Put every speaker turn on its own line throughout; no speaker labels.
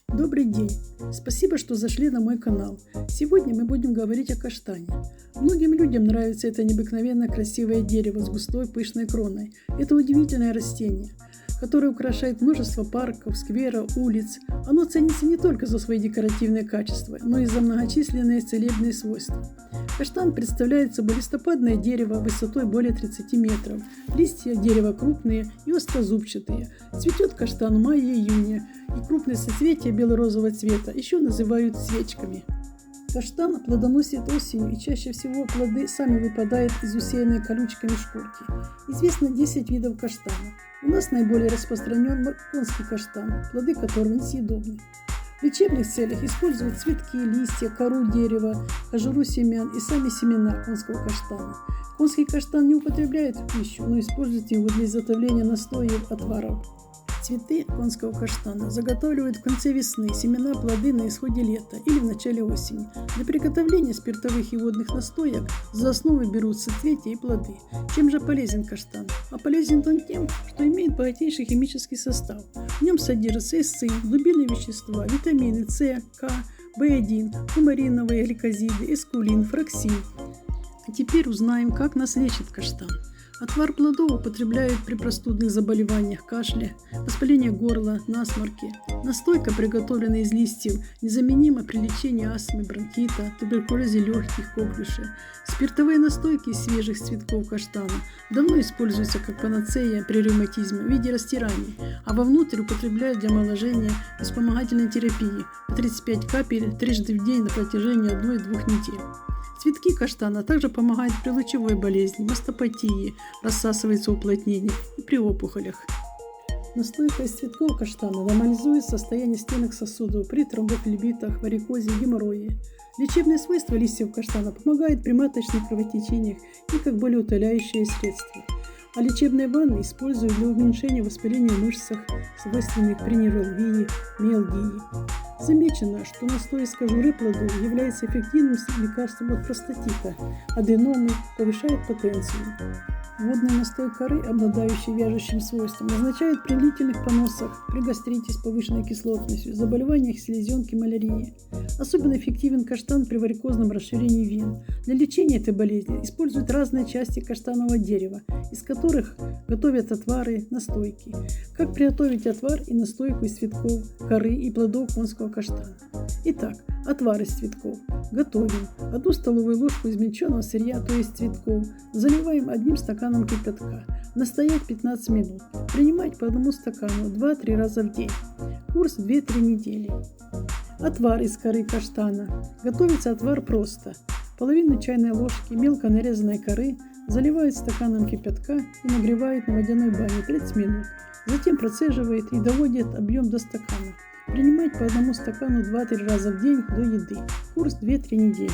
Добрый день! Спасибо, что зашли на мой канал. Сегодня мы будем говорить о каштане. Многим людям нравится это необыкновенно красивое дерево с густой пышной кроной. Это удивительное растение, которое украшает множество парков, скверов, улиц. Оно ценится не только за свои декоративные качества, но и за многочисленные целебные свойства. Каштан представляет собой листопадное дерево высотой более 30 метров. Листья дерева крупные и острозубчатые. Цветет каштан в мае-июне, и крупные соцветия бело-розового цвета еще называют свечками. Каштан плодоносит осенью, и чаще всего плоды сами выпадают из усеянной колючками шкурки. Известно 10 видов каштана. У нас наиболее распространен конский каштан, плоды которого несъедобны. В лечебных целях используют цветки, листья, кору дерева, кожуру семян и сами семена конского каштана. Конский каштан не употребляют в пищу, но используют его для изготовления настоев, отваров. Цветы конского каштана заготавливают в конце весны, семена, плоды на исходе лета или в начале осени. Для приготовления спиртовых и водных настоек за основу берут соцветия и плоды. Чем же полезен каштан? А полезен он тем, что имеет богатейший химический состав. В нем содержатся эсцин, дубильные вещества, витамины С, К, В1, кумариновые гликозиды, эскулин, фраксин. А теперь узнаем, как нас лечит каштан. Отвар плодов употребляют при простудных заболеваниях, кашле, воспалении горла, насморке. Настойка, приготовленная из листьев, незаменима при лечении астмы, бронхита, туберкулезе легких, коклюша. Спиртовые настойки из свежих цветков каштана давно используются как панацея при ревматизме в виде растираний, а вовнутрь употребляют для омоложения и вспомогательной терапии по 35 капель трижды в день на протяжении 1-2 недель. Цветки каштана также помогают при лучевой болезни, мастопатии, рассасывается уплотнение и при опухолях. Настойка из цветков каштана нормализует состояние стенок сосудов при тромбофлебитах, варикозе, геморрое. Лечебные свойства листьев каштана помогают при маточных кровотечениях и как болеутоляющее средство. А лечебные ванны используют для уменьшения воспаления в мышцах, свойственных при невралгии, миалгии. Замечено, что настой из кожуры плодов является эффективным лекарством от простатита, аденомы, повышает потенцию. Водный настой коры, обладающий вяжущим свойством, назначают при длительных поносах, при гастрите с повышенной кислотностью, заболеваниях селезенки, малярии. Особенно эффективен каштан при варикозном расширении вен. Для лечения этой болезни используют разные части каштанового дерева, из которых готовят отвары, настойки. Как приготовить отвар и настойку из цветков, коры и плодов конского каштана? Итак, отвар из цветков. Готовим 1 столовую ложку измельченного сырья, то есть цветков. Заливаем 1 стаканом кипятка. Настоять 15 минут. Принимать по 1 стакану 2-3 раза в день. Курс 2-3 недели. Отвар из коры каштана. Готовится отвар просто. Половину чайной ложки мелко нарезанной коры заливают стаканом кипятка и нагревают на водяной бане 30 минут. Затем процеживает и доводит объем до стакана. Принимать по 1 стакану 2-3 раза в день до еды. Курс 2-3 недели.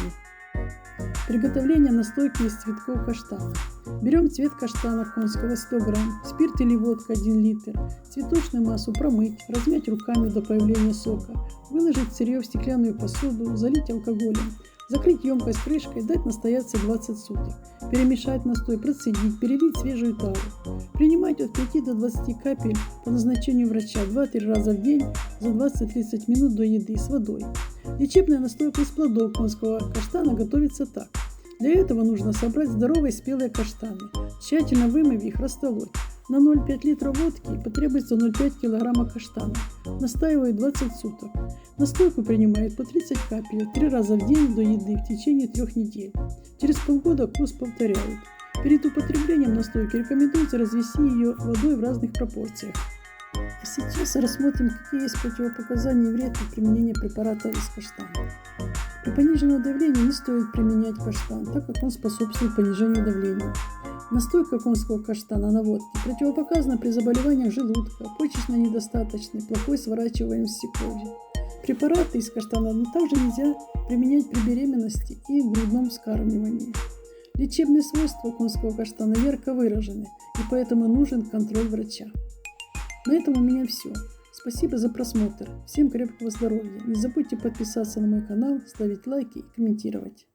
Приготовление настойки из цветков каштана. Берем цвет каштана конского 100 грамм, спирт или водка 1 литр, цветочную массу промыть, размять руками до появления сока, выложить сырье в стеклянную посуду, залить алкоголем, закрыть емкость крышкой, дать настояться 20 суток, перемешать настой, процедить, перелить свежую тару. Принимать от 5 до 20 капель по назначению врача 2-3 раза в день за 20-30 минут до еды с водой. Лечебная настойка из плодов конского каштана готовится так. Для этого нужно собрать здоровые спелые каштаны, тщательно вымыв их, растолоть. На 0,5 литра водки потребуется 0,5 кг каштана. Настаивают 20 суток. Настойку принимают по 30 капель 3 раза в день до еды в течение 3 недель. Через полгода курс повторяют. Перед употреблением настойки рекомендуется развести ее водой в разных пропорциях. А сейчас рассмотрим, какие есть противопоказания и вред при применении препарата из каштана. При пониженном давлении не стоит применять каштан, так как он способствует понижению давления. Настойка конского каштана на водке противопоказана при заболеваниях желудка, почечной недостаточной, плохой сворачиваемости крови. Препараты из каштана также нельзя применять при беременности и грудном вскармливании. Лечебные свойства конского каштана ярко выражены, и поэтому нужен контроль врача. На этом у меня все. Спасибо за просмотр. Всем крепкого здоровья. Не забудьте подписаться на мой канал, ставить лайки и комментировать.